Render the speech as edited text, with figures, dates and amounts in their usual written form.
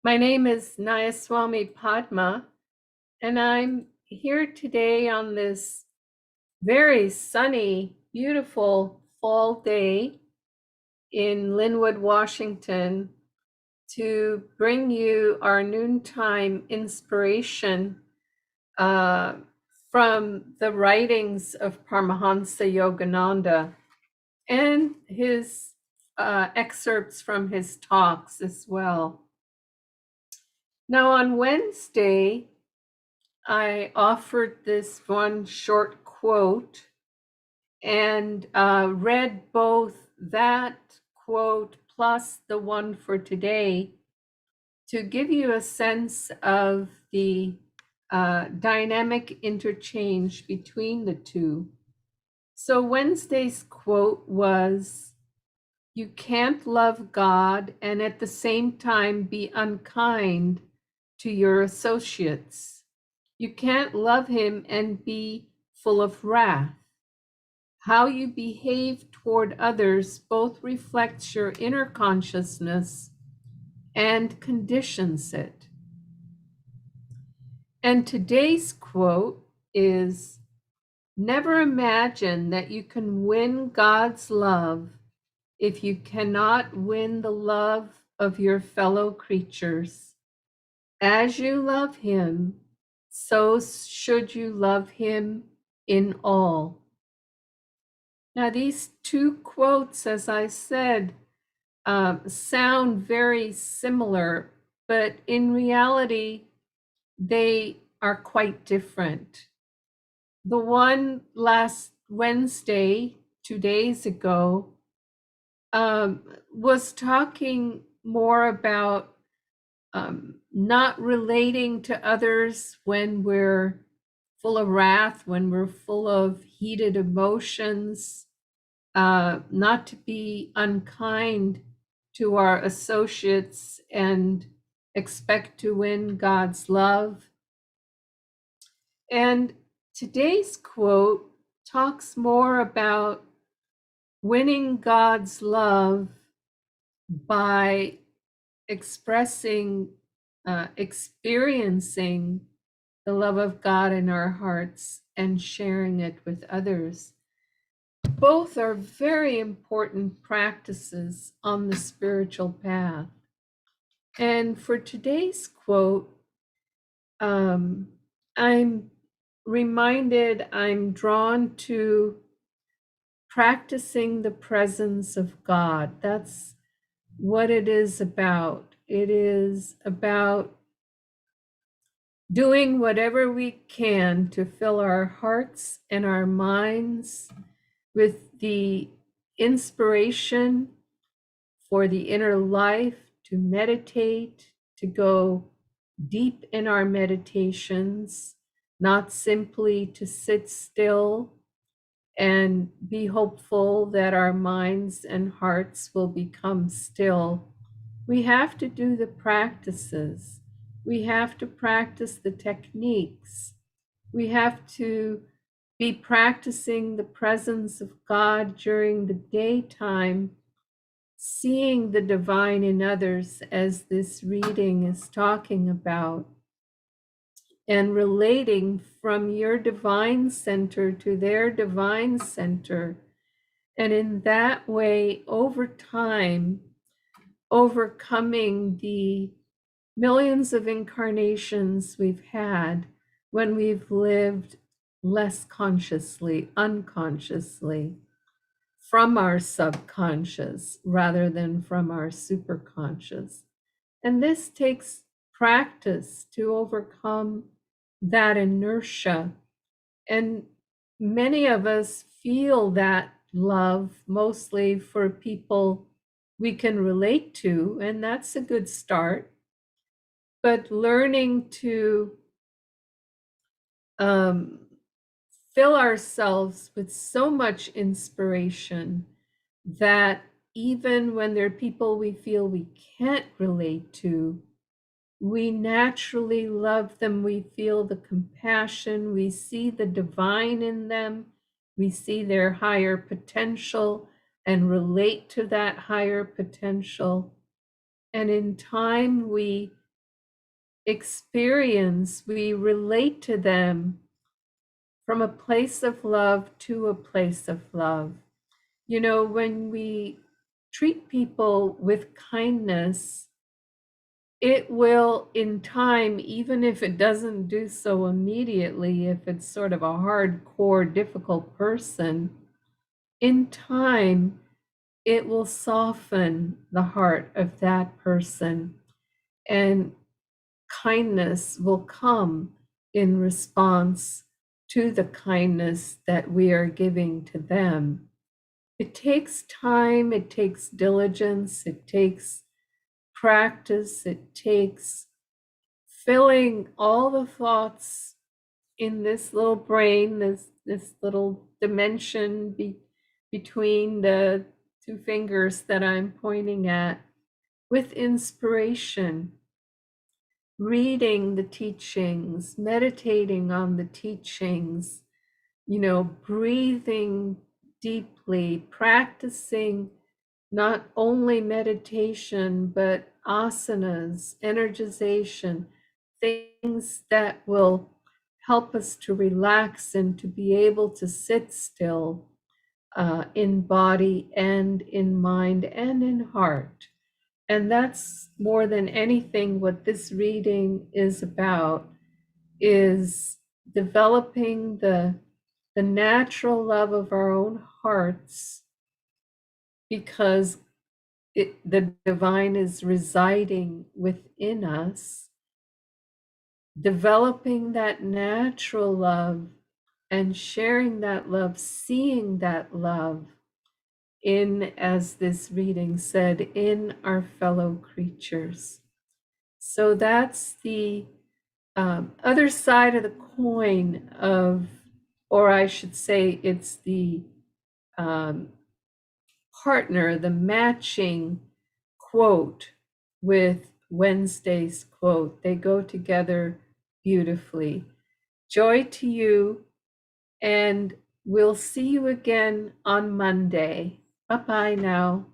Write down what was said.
My name is Nayaswami Padma, and I'm here today on this very sunny, beautiful fall day in Linwood, Washington, to bring you our noontime inspiration uh, from the writings of Paramhansa Yogananda and his excerpts from his talks as well. Now, on Wednesday, I offered this one short quote and read both that quote plus the one for today to give you a sense of the dynamic interchange between the two. So Wednesday's quote was, "You can't love God and at the same time be unkind to your associates. You can't love him and be full of wrath. How you behave toward others both reflects your inner consciousness and conditions it." And today's quote is, "Never imagine that you can win God's love if you cannot win the love of your fellow creatures. As you love him, so should you love him in all." Now, these two quotes, as I said, sound very similar, but in reality, they are quite different. The one last Wednesday, 2 days ago, was talking more about not relating to others when we're full of wrath, when we're full of heated emotions, not to be unkind to our associates and expect to win God's love. And today's quote talks more about winning God's love by experiencing the love of God in our hearts and sharing it with others. Both are very important practices on the spiritual path. And for today's quote, I'm reminded, I'm drawn to practicing the presence of God. That's what it is about. It is about doing whatever we can to fill our hearts and our minds with the inspiration for the inner life, to meditate, to go deep in our meditations, not simply to sit still and be hopeful that our minds and hearts will become still. We have to do the practices. We have to practice the techniques. We have to be practicing the presence of God during the daytime, seeing the divine in others, as this reading is talking about, and relating from your divine center to their divine center. And in that way, over time, overcoming the millions of incarnations we've had when we've lived less consciously, unconsciously, from our subconscious rather than from our superconscious. And this takes practice to overcome that inertia. And many of us feel that love mostly for people we can relate to, and that's a good start. But learning to fill ourselves with so much inspiration that even when there are people we feel we can't relate to, we naturally love them. We feel the compassion. We see the divine in them. We see their higher potential and relate to that higher potential. And in time, we experience, we relate to them from a place of love to a place of love. You know, when we treat people with kindness, it will, in time, even if it doesn't do so immediately, if it's sort of a hardcore, difficult person, in time, it will soften the heart of that person, and kindness will come in response to the kindness that we are giving to them. It takes time, it takes diligence, it takes practice, it takes filling all the thoughts in this little brain, this little dimension between the two fingers that I'm pointing at, with inspiration, reading the teachings, meditating on the teachings, you know, breathing deeply, practicing not only meditation, but asanas, energization, things that will help us to relax and to be able to sit still in body and in mind and in heart. And that's more than anything what this reading is about, is developing the natural love of our own hearts, because the divine is residing within us, developing that natural love and sharing that love, seeing that love in, as this reading said, in our fellow creatures. So that's the other side of the coin of, or I should say, it's the um, partner, the matching quote with Wednesday's quote. They go together beautifully. Joy to you, and we'll see you again on Monday. Bye-bye now.